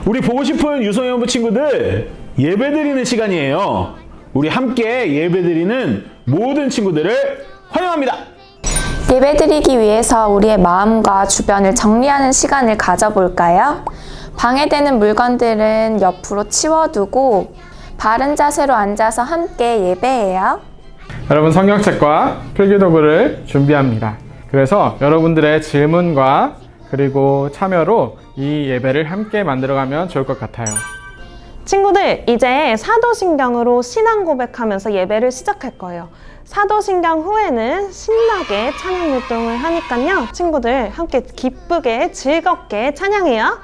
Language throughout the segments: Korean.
우리 보고 싶은 유소년부 친구들, 예배 드리는 시간이에요. 우리 함께 예배 드리는 모든 친구들을 환영합니다. 예배드리기 위해서 우리의 마음과 주변을 정리하는 시간을 가져볼까요? 방해되는 물건들은 옆으로 치워두고 바른 자세로 앉아서 함께 예배해요. 여러분, 성경책과 필기도구를 준비합니다. 그래서 여러분들의 질문과 그리고 참여로 이 예배를 함께 만들어가면 좋을 것 같아요. 친구들, 이제 사도신경으로 신앙 고백하면서 예배를 시작할 거예요. 사도신경 후에는 신나게 찬양 활동을 하니까요. 친구들 함께 기쁘게 즐겁게 찬양해요.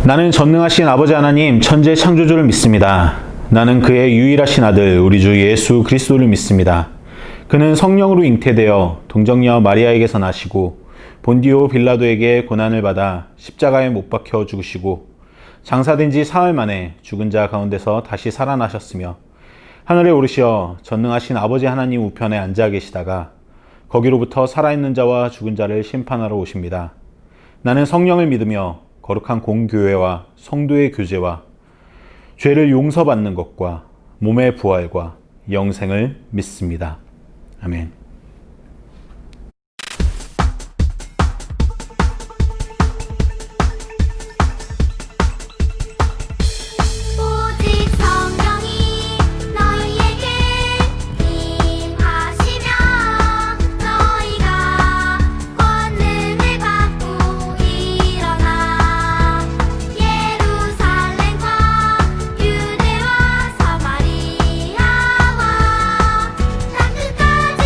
나는 전능하신 아버지 하나님 천재 창조주를 믿습니다. 나는 그의 유일하신 아들 우리 주 예수 그리스도를 믿습니다. 그는 성령으로 잉태되어 동정녀 마리아에게서 나시고 본디오 빌라도에게 고난을 받아 십자가에 못 박혀 죽으시고 장사된 지 사흘 만에 죽은 자 가운데서 다시 살아나셨으며 하늘에 오르시어 전능하신 아버지 하나님 우편에 앉아 계시다가 거기로부터 살아있는 자와 죽은 자를 심판하러 오십니다. 나는 성령을 믿으며 거룩한 공교회와 성도의 교제와 죄를 용서받는 것과 몸의 부활과 영생을 믿습니다. 아멘. 오직 성령이 너희에게 임하시면 너희가 권능을 받고 일어나 예루살렘과 유대와 사마리아와 땅끝까지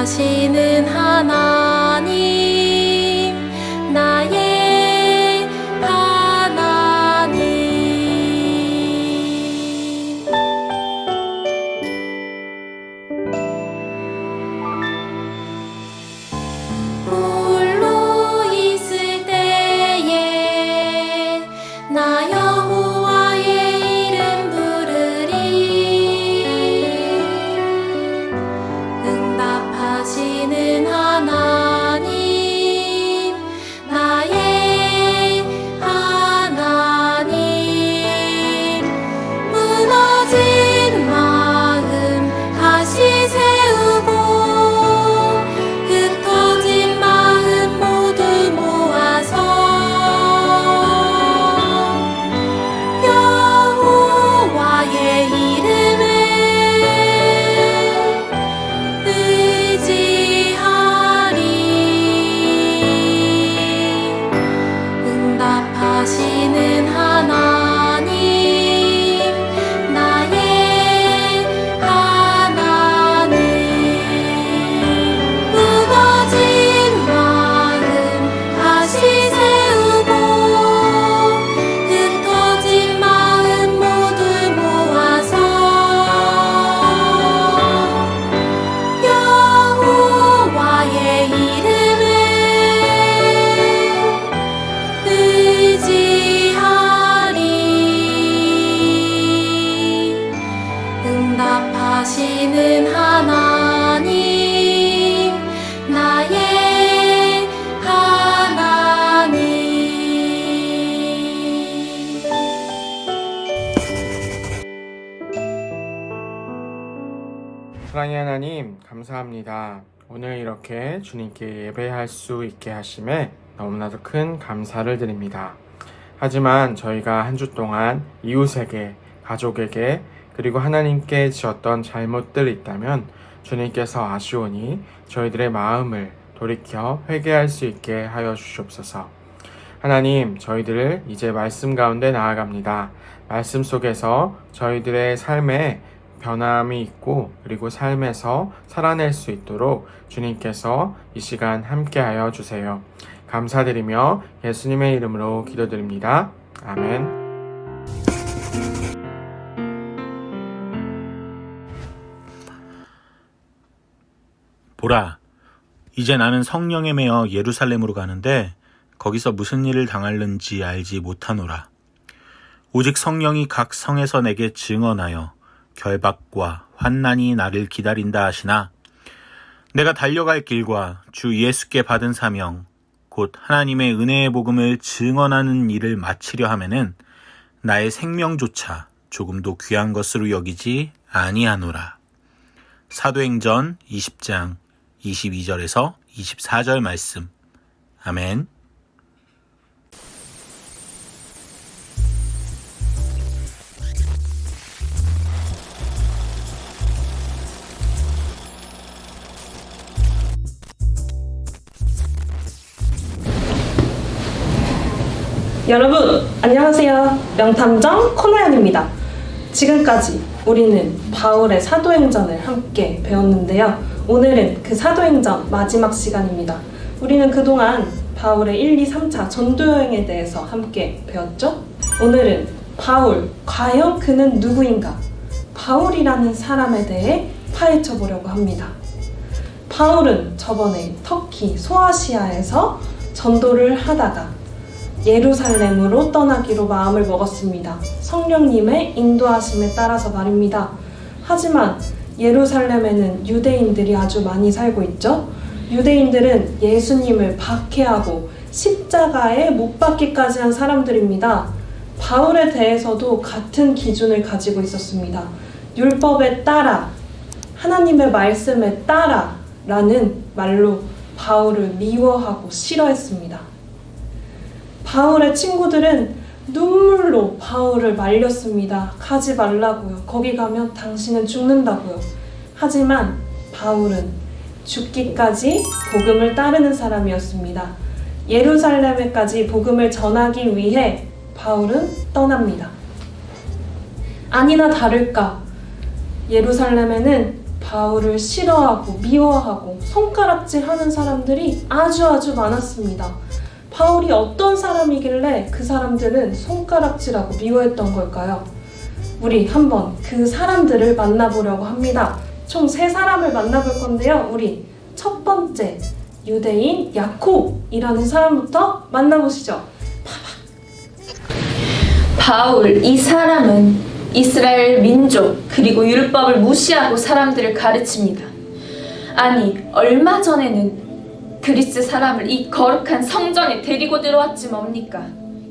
응답하시는 하나님, 나의 하나님. 홀로 있을 때에 나 여호와의 이름 부르리. 응답하시는 하나님, 나의 하나님. 무너진 마음 다시 세우고 흩어진 마음 모두 모아서 여호와의 이름을 의지하리. 응답하시는 하나님, 나의 하나님. 무너진 마음 다시 세우고 흩어진 마음 모두 모아서 여호와의 이름을 의지하리. 응답하시는 하나님, 나의 하나님. 사랑의 하나님, 감사합니다. 오늘 이렇게 주님께 예배할 수 있게 하심에 너무나도 큰 감사를 드립니다. 하지만 저희가 한 주 동안 이웃에게, 가족에게, 그리고 하나님께 지었던 잘못들이 있다면 주님께서 아시오니 저희들의 마음을 돌이켜 회개할 수 있게 하여 주시옵소서. 하나님, 저희들을 이제 말씀 가운데 나아갑니다. 말씀 속에서 저희들의 삶에 변함이 있고 그리고 삶에서 살아낼 수 있도록 주님께서 이 시간 함께하여 주세요. 감사드리며 예수님의 이름으로 기도드립니다. 아멘. 보라, 이제 나는 성령에 매여 예루살렘으로 가는데 거기서 무슨 일을 당할는지 알지 못하노라. 오직 성령이 각 성에서 내게 증언하여 결박과 환난이 나를 기다린다 하시나 내가 달려갈 길과 주 예수께 받은 사명 곧 하나님의 은혜의 복음을 증언하는 일을 마치려 하면은 나의 생명조차 조금도 귀한 것으로 여기지 아니하노라. 사도행전 20장 22절에서 24절 말씀. 아멘. 여러분, 안녕하세요. 명탐정 코나연입니다. 지금까지 우리는 바울의 사도행전을 함께 배웠는데요. 오늘은 그 사도행전 마지막 시간입니다. 우리는 그동안 바울의 1, 2, 3차 전도여행에 대해서 함께 배웠죠? 오늘은 바울, 과연 그는 누구인가? 바울이라는 사람에 대해 파헤쳐 보려고 합니다. 바울은 저번에 터키 소아시아에서 전도를 하다가 예루살렘으로 떠나기로 마음을 먹었습니다. 성령님의 인도하심에 따라서 말입니다. 하지만 예루살렘에는 유대인들이 아주 많이 살고 있죠. 유대인들은 예수님을 박해하고 십자가에 못 박기까지 한 사람들입니다. 바울에 대해서도 같은 기준을 가지고 있었습니다. 율법에 따라, 하나님의 말씀에 따라 라는 말로 바울을 미워하고 싫어했습니다. 바울의 친구들은 눈물로 바울을 말렸습니다. 가지 말라고요. 거기 가면 당신은 죽는다고요. 하지만 바울은 죽기까지 복음을 따르는 사람이었습니다. 예루살렘에까지 복음을 전하기 위해 바울은 떠납니다. 아니나 다를까 예루살렘에는 바울을 싫어하고 미워하고 손가락질하는 사람들이 아주 많았습니다. 바울이 어떤 사람이길래 그 사람들은 손가락질하고 미워했던 걸까요? 우리 한번 그 사람들을 만나보려고 합니다. 총 3사람을 만나볼 건데요. 우리 첫 번째 유대인 야콥이라는 사람부터 만나보시죠. 바울, 이 사람은 이스라엘 민족 그리고 율법을 무시하고 사람들을 가르칩니다. 아니, 얼마 전에는 그리스 사람을 이 거룩한 성전에 데리고 들어왔지 뭡니까?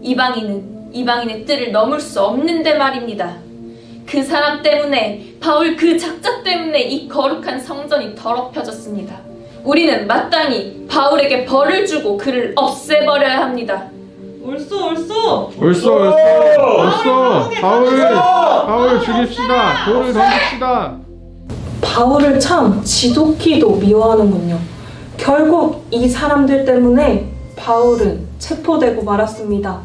이방인의 뜰을 넘을 수 없는데 말입니다. 그 사람 때문에, 바울 그 작자 때문에 이 거룩한 성전이 더럽혀졌습니다. 우리는 마땅히 바울에게 벌을 주고 그를 없애버려야 합니다. 옳소. 바울 죽입시다. 돌을 던집시다. 바울을 참 지독히도 미워하는군요. 결국 이 사람들 때문에 바울은 체포되고 말았습니다.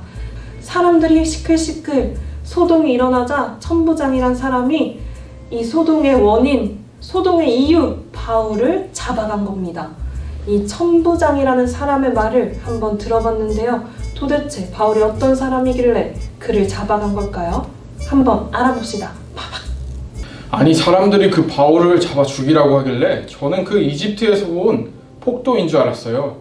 사람들이 시끌시끌 소동이 일어나자 천부장이란 사람이 이 소동의 원인, 소동의 이유, 바울을 잡아간 겁니다. 이 천부장이라는 사람의 말을 한번 들어봤는데요. 도대체 바울이 어떤 사람이길래 그를 잡아간 걸까요? 한번 알아봅시다. 아니, 사람들이 그 바울을 잡아 죽이라고 하길래 저는 그 이집트에서 온 폭도인 줄 알았어요.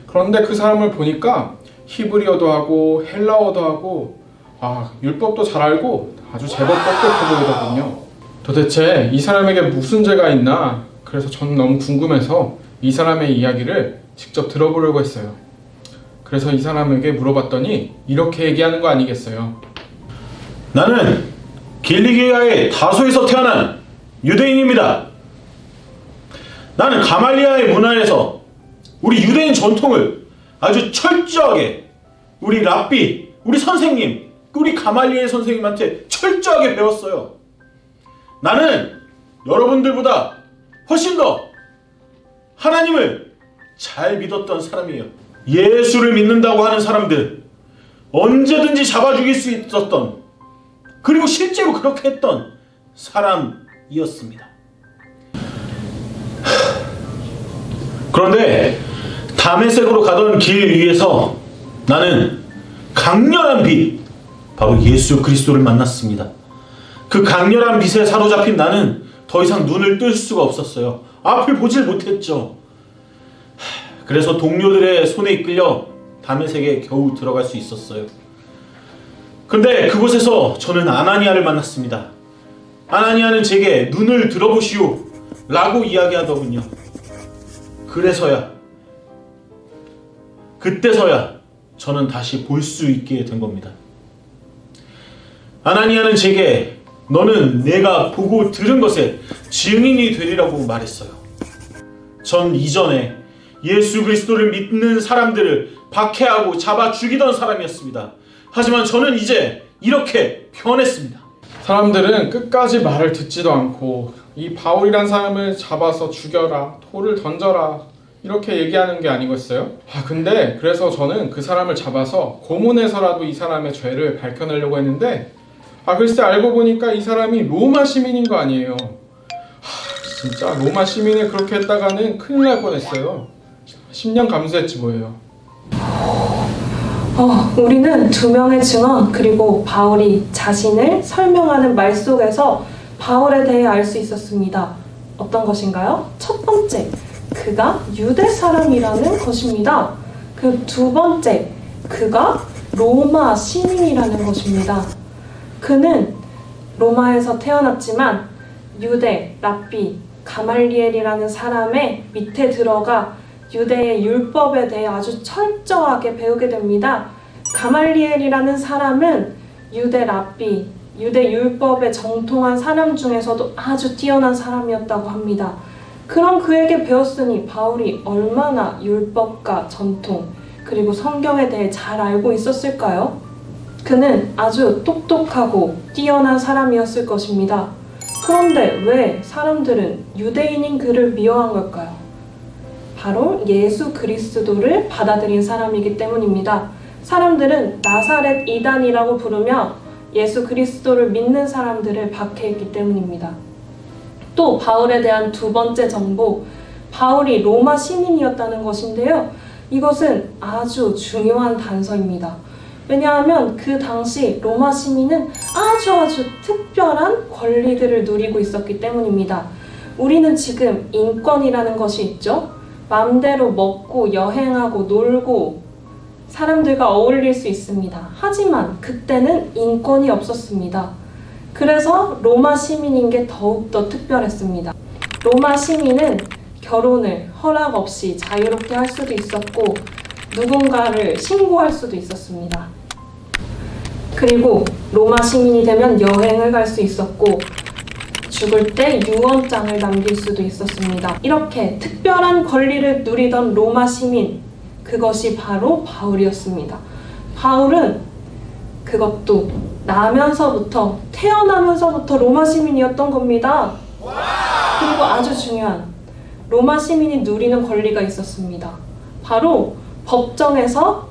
그런데 그 사람을 보니까 히브리어도 하고 헬라어도 하고 율법도 잘 알고 아주 제법 똑똑해 보이더군요. 도대체 이 사람에게 무슨 죄가 있나? 그래서 저는 너무 궁금해서 이 사람의 이야기를 직접 들어보려고 했어요. 그래서 이 사람에게 물어봤더니 이렇게 얘기하는 거 아니겠어요? 나는 길리기아의 다소에서 태어난 유대인입니다. 나는 가말리아의 문화에서 우리 유대인 전통을 아주 철저하게 우리 랍비, 우리 선생님, 우리 가말리엘 선생님한테 철저하게 배웠어요. 나는 여러분들보다 훨씬 더 하나님을 잘 믿었던 사람이에요. 예수를 믿는다고 하는 사람들 언제든지 잡아 죽일 수 있었던, 그리고 실제로 그렇게 했던 사람이었습니다. 그런데 다메섹으로 가던 길 위에서 나는 강렬한 빛, 바로 예수 그리스도를 만났습니다. 그 강렬한 빛에 사로잡힌 나는 더 이상 눈을 뜰 수가 없었어요. 앞을 보질 못했죠. 그래서 동료들의 손에 이끌려 다메섹에 겨우 들어갈 수 있었어요. 근데 그곳에서 저는 아나니아를 만났습니다. 아나니아는 제게 눈을 들어보시오 라고 이야기하더군요. 그때서야 저는 다시 볼 수 있게 된 겁니다. 아나니아는 제게 너는 내가 보고 들은 것에 증인이 되리라고 말했어요. 전 이전에 예수 그리스도를 믿는 사람들을 박해하고 잡아 죽이던 사람이었습니다. 하지만 저는 이제 이렇게 변했습니다. 사람들은 끝까지 말을 듣지도 않고 이 바울이란 사람을 잡아서 죽여라, 돌을 던져라 이렇게 얘기하는 게 아니겠어요? 근데 그래서 저는 그 사람을 잡아서 고문해서라도 이 사람의 죄를 밝혀내려고 했는데 글쎄 알고 보니까 이 사람이 로마 시민인 거 아니에요. 진짜 로마 시민을 그렇게 했다가는 큰일 날 뻔했어요. 10년 감수했지 뭐예요. 우리는 2명의 증언 그리고 바울이 자신을 설명하는 말 속에서 바울에 대해 알 수 있었습니다. 어떤 것인가요? 첫 번째, 그가 유대 사람이라는 것입니다. 그 두 번째, 그가 로마 시민이라는 것입니다. 그는 로마에서 태어났지만 유대, 랍비, 가말리엘이라는 사람의 밑에 들어가 유대의 율법에 대해 아주 철저하게 배우게 됩니다. 가말리엘이라는 사람은 유대 랍비, 유대 율법에 정통한 사람 중에서도 아주 뛰어난 사람이었다고 합니다. 그런 그에게 배웠으니 바울이 얼마나 율법과 전통, 그리고 성경에 대해 잘 알고 있었을까요? 그는 아주 똑똑하고 뛰어난 사람이었을 것입니다. 그런데 왜 사람들은 유대인인 그를 미워한 걸까요? 바로 예수 그리스도를 받아들인 사람이기 때문입니다. 사람들은 나사렛 이단이라고 부르며 예수 그리스도를 믿는 사람들을 박해했기 때문입니다. 또 바울에 대한 두 번째 정보, 바울이 로마 시민이었다는 것인데요. 이것은 아주 중요한 단서입니다. 왜냐하면 그 당시 로마 시민은 아주 특별한 권리들을 누리고 있었기 때문입니다. 우리는 지금 인권이라는 것이 있죠. 마음대로 먹고 여행하고 놀고 사람들과 어울릴 수 있습니다. 하지만 그때는 인권이 없었습니다. 그래서 로마 시민인 게 더욱더 특별했습니다. 로마 시민은 결혼을 허락 없이 자유롭게 할 수도 있었고 누군가를 신고할 수도 있었습니다. 그리고 로마 시민이 되면 여행을 갈 수 있었고 죽을 때 유언장을 남길 수도 있었습니다. 이렇게 특별한 권리를 누리던 로마 시민, 그것이 바로 바울이었습니다. 바울은 그것도 태어나면서부터 로마 시민이었던 겁니다. 그리고 아주 중요한 로마 시민이 누리는 권리가 있었습니다. 바로 법정에서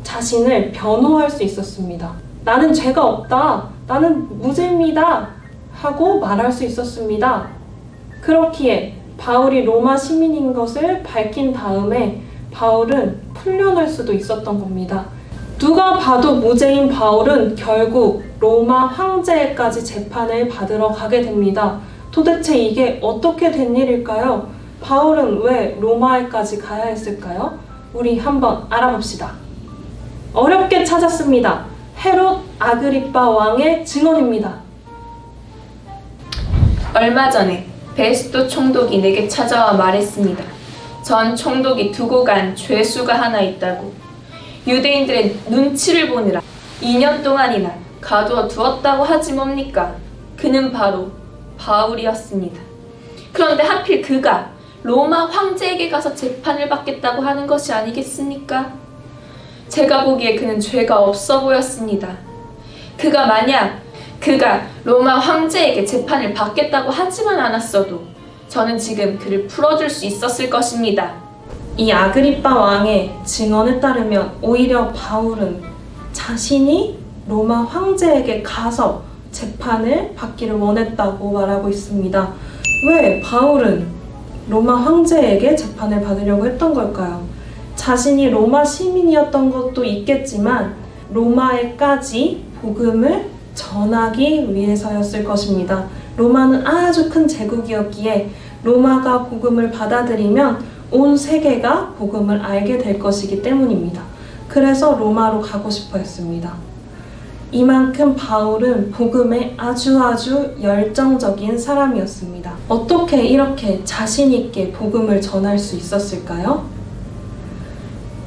자신을 변호할 수 있었습니다. 나는 죄가 없다, 나는 무죄입니다 하고 말할 수 있었습니다. 그렇기에 바울이 로마 시민인 것을 밝힌 다음에 바울은 풀려날 수도 있었던 겁니다. 누가 봐도 무죄인 바울은 결국 로마 황제에까지 재판을 받으러 가게 됩니다. 도대체 이게 어떻게 된 일일까요? 바울은 왜 로마에까지 가야 했을까요? 우리 한번 알아봅시다. 어렵게 찾았습니다. 헤롯 아그리빠 왕의 증언입니다. 얼마 전에 베스도 총독이 내게 찾아와 말했습니다. 전 총독이 두고 간 죄수가 하나 있다고. 유대인들의 눈치를 보느라 2년 동안이나 가두어 두었다고 하지 뭡니까? 그는 바로 바울이었습니다. 그런데 하필 그가 로마 황제에게 가서 재판을 받겠다고 하는 것이 아니겠습니까? 제가 보기에 그는 죄가 없어 보였습니다. 그가 로마 황제에게 재판을 받겠다고 하지만 않았어도 저는 지금 그를 풀어줄 수 있었을 것입니다. 이 아그리빠 왕의 증언에 따르면 오히려 바울은 자신이 로마 황제에게 가서 재판을 받기를 원했다고 말하고 있습니다. 왜 바울은 로마 황제에게 재판을 받으려고 했던 걸까요? 자신이 로마 시민이었던 것도 있겠지만 로마에까지 복음을 전하기 위해서였을 것입니다. 로마는 아주 큰 제국이었기에 로마가 복음을 받아들이면 온 세계가 복음을 알게 될 것이기 때문입니다. 그래서 로마로 가고 싶어 했습니다. 이만큼 바울은 복음에 아주 열정적인 사람이었습니다. 어떻게 이렇게 자신 있게 복음을 전할 수 있었을까요?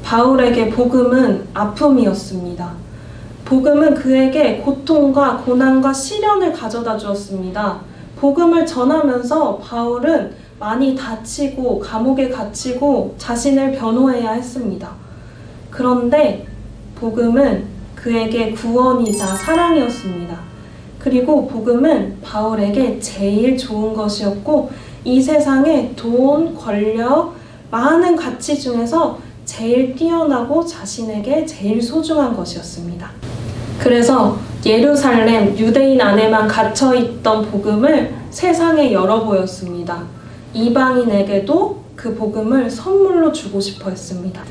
바울에게 복음은 아픔이었습니다. 복음은 그에게 고통과 고난과 시련을 가져다 주었습니다. 복음을 전하면서 바울은 많이 다치고 감옥에 갇히고 자신을 변호해야 했습니다. 그런데 복음은 그에게 구원이자 사랑이었습니다. 그리고 복음은 바울에게 제일 좋은 것이었고 이 세상에 돈, 권력, 많은 가치 중에서 제일 뛰어나고 자신에게 제일 소중한 것이었습니다. 그래서 예루살렘 유대인 안에만 갇혀있던 복음을 세상에 열어보였습니다. 이방인에게도 그 복음을 선물로 주고 싶어 했습니다.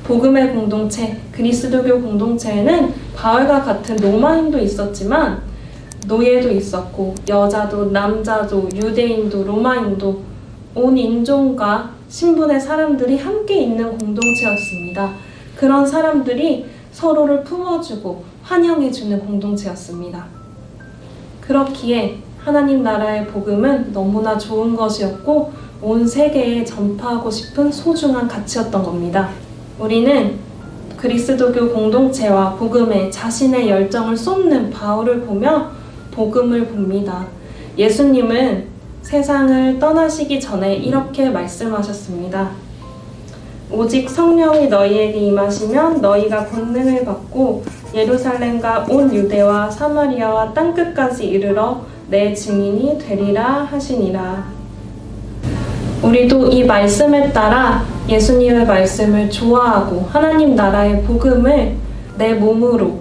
복음의 공동체, 그리스도교 공동체에는 바울과 같은 로마인도 있었지만 노예도 있었고 여자도 남자도 유대인도 로마인도 온 인종과 신분의 사람들이 함께 있는 공동체였습니다. 그런 사람들이 서로를 품어주고 환영해주는 공동체였습니다. 그렇기에 하나님 나라의 복음은 너무나 좋은 것이었고 온 세계에 전파하고 싶은 소중한 가치였던 겁니다. 우리는 그리스도교 공동체와 복음에 자신의 열정을 쏟는 바울을 보며 복음을 봅니다. 예수님은 세상을 떠나시기 전에 이렇게 말씀하셨습니다. 오직 성령이 너희에게 임하시면 너희가 권능을 받고 예루살렘과 온 유대와 사마리아와 땅끝까지 이르러 내 증인이 되리라 하시니라. 우리도 이 말씀에 따라 예수님의 말씀을 좋아하고 하나님 나라의 복음을 내 몸으로,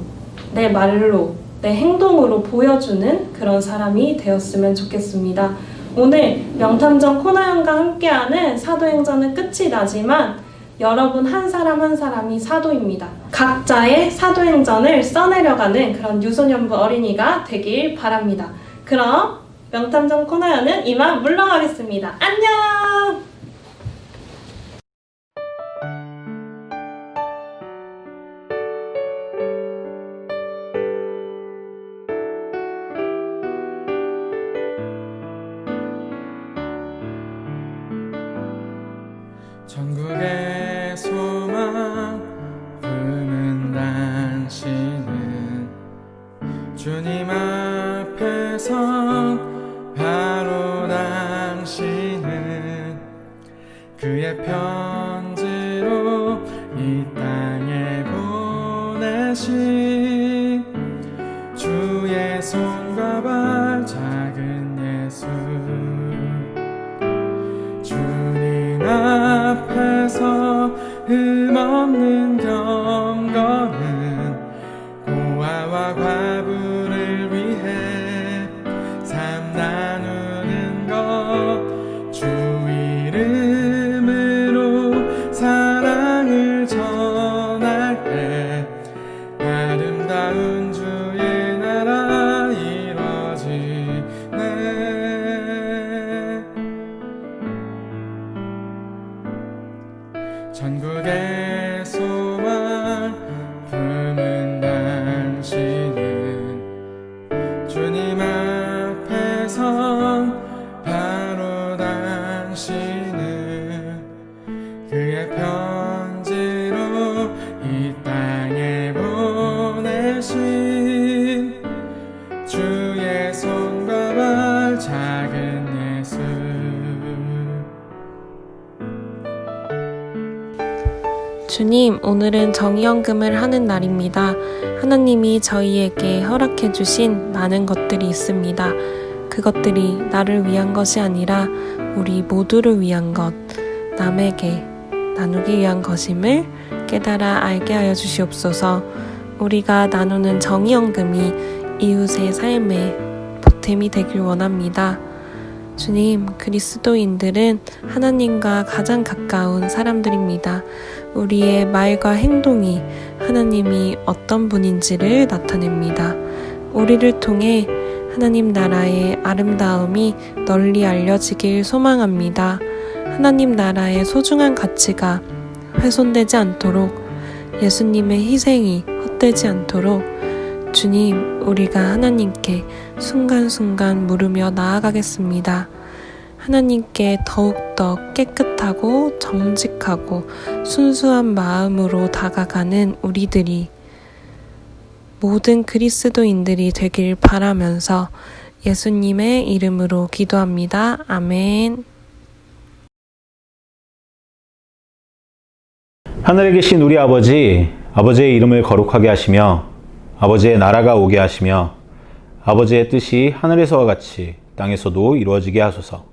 내 말로, 내 행동으로 보여주는 그런 사람이 되었으면 좋겠습니다. 오늘 명탐정 코나형과 함께하는 사도행전은 끝이 나지만 여러분 한 사람 한 사람이 사도입니다. 각자의 사도행전을 써내려가는 그런 유소년부 어린이가 되길 바랍니다. 그럼 명탐정 코나형은 이만 물러가겠습니다. 안녕! 전국의 소망 품은 당신은 주님 앞에서 바로 당신은 그의 편지로 이 땅에 보내신 주의 손과 발 작은 예수 주님 앞에서 흠없는 경건은 고아와 과부를 위해 삶 나누는 것 주 이름으로 사랑을 전할 때 아름다운 주의 나라 이뤄지네. 전국의 소망 품은 당신은 주님 앞에서 바로 당신은 그의 편지로 이 땅에 보내신 주의 손과 발 작은 예수 주님, 오늘은 정의연금을 하는 날입니다. 하나님이 저희에게 허락해 주신 많은 것들이 있습니다. 그것들이 나를 위한 것이 아니라 우리 모두를 위한 것, 남에게 나누기 위한 것임을 깨달아 알게 하여 주시옵소서. 우리가 나누는 정의연금이 이웃의 삶에 보탬이 되길 원합니다. 주님, 그리스도인들은 하나님과 가장 가까운 사람들입니다. 우리의 말과 행동이 하나님이 어떤 분인지를 나타냅니다. 우리를 통해 하나님 나라의 아름다움이 널리 알려지길 소망합니다. 하나님 나라의 소중한 가치가 훼손되지 않도록 예수님의 희생이 헛되지 않도록 주님, 우리가 하나님께 순간순간 물으며 나아가겠습니다. 하나님께 더욱더 깨끗하고 정직하고 순수한 마음으로 다가가는 우리들이 모든 그리스도인들이 되길 바라면서 예수님의 이름으로 기도합니다. 아멘. 하늘에 계신 우리 아버지, 아버지의 이름을 거룩하게 하시며 아버지의 나라가 오게 하시며 아버지의 뜻이 하늘에서와 같이 땅에서도 이루어지게 하소서.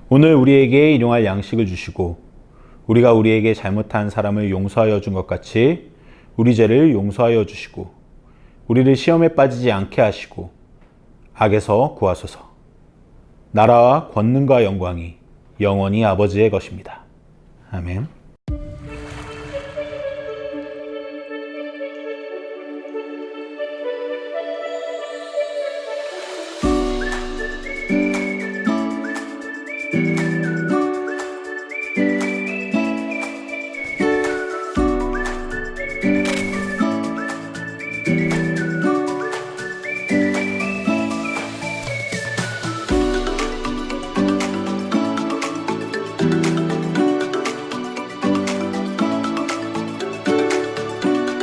오늘 우리에게 일용할 양식을 주시고 우리가 우리에게 잘못한 사람을 용서하여 준 것 같이 우리 죄를 용서하여 주시고 우리를 시험에 빠지지 않게 하시고 악에서 구하소서. 나라와 권능과 영광이 영원히 아버지의 것입니다. 아멘.